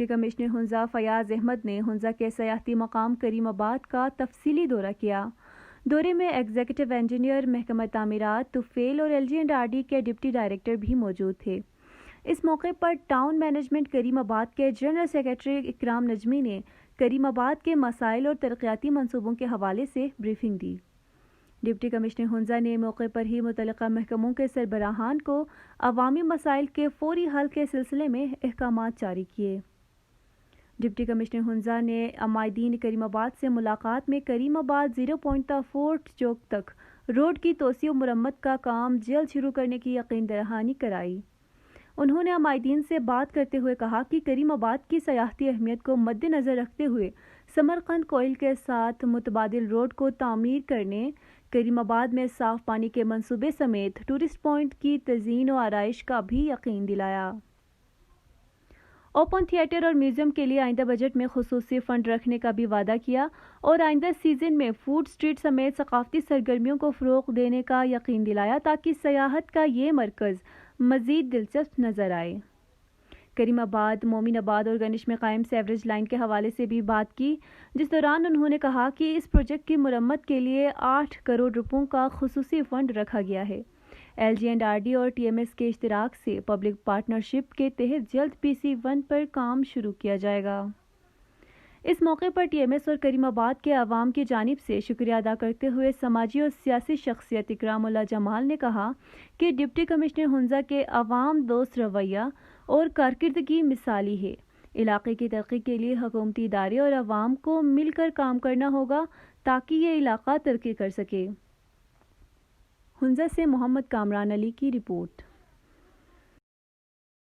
Deputy commissioner Hunza Fayyaz Ahmad نے ہنزا کے سیاحتی مقام کریم آباد کا تفصیلی دورہ کیا۔ دورے میں ایگزیکٹو انجینئر محکمہ تعمیرات طفیل اور LG&RD کے ڈپٹی ڈائریکٹر بھی موجود تھے۔ اس موقع پر ٹاؤن مینجمنٹ کریم آباد کے جنرل سیکریٹری اکرام نجمی نے کریم آباد کے مسائل اور ترقیاتی منصوبوں کے حوالے سے بریفنگ دی۔ ڈپٹی کمشنر ہنزا نے موقع پر ہی متعلقہ محکموں کے سربراہان کو عوامی مسائل کے فوری حل کے سلسلے میں احکامات جاری کیے۔ ڈپٹی کمشنر ہنزا نے عمائدین کریم آباد سے ملاقات میں کریم آباد 0.4 چوک تک روڈ کی توسیع و مرمت کا کام جلد شروع کرنے کی یقین دہانی کرائی۔ انہوں نے عمائدین سے بات کرتے ہوئے کہا کہ کریم آباد کی سیاحتی اہمیت کو مد نظر رکھتے ہوئے سمرقند کوئل کے ساتھ متبادل روڈ کو تعمیر کرنے، کریم آباد میں صاف پانی کے منصوبے سمیت ٹورسٹ پوائنٹ کی تزئین و آرائش کا بھی یقین دلایا۔ اوپن تھیٹر اور میوزیم کے لیے آئندہ بجٹ میں خصوصی فنڈ رکھنے کا بھی وعدہ کیا اور آئندہ سیزن میں فوڈ اسٹریٹ سمیت ثقافتی سرگرمیوں کو فروغ دینے کا یقین دلایا تاکہ سیاحت کا یہ مرکز مزید دلچسپ نظر آئے۔ کریم آباد، مومن آباد اور گنش میں قائم سیوریج لائن کے حوالے سے بھی بات کی، جس دوران انہوں نے کہا کہ اس پروجیکٹ کی مرمت کے لیے 8 کروڑ روپوں کا خصوصی فنڈ رکھا گیا ہے۔ LG&RD اور TMS کے اشتراک سے پبلک پارٹنرشپ کے تحت جلد PC1 پر کام شروع کیا جائے گا۔ اس موقع پر TMS اور کریم آباد کے عوام کی جانب سے شکریہ ادا کرتے ہوئے سماجی اور سیاسی شخصیت اکرام اللہ جمال نے کہا کہ ڈپٹی کمشنر ہنزا کے عوام دوست رویہ اور کارکردگی مثالی ہے۔ علاقے کی ترقی کے لیے حکومتی ادارے اور عوام کو مل کر کام کرنا ہوگا تاکہ یہ علاقہ ترقی کر سکے۔ ہنزا سے محمد کامران علی کی رپورٹ۔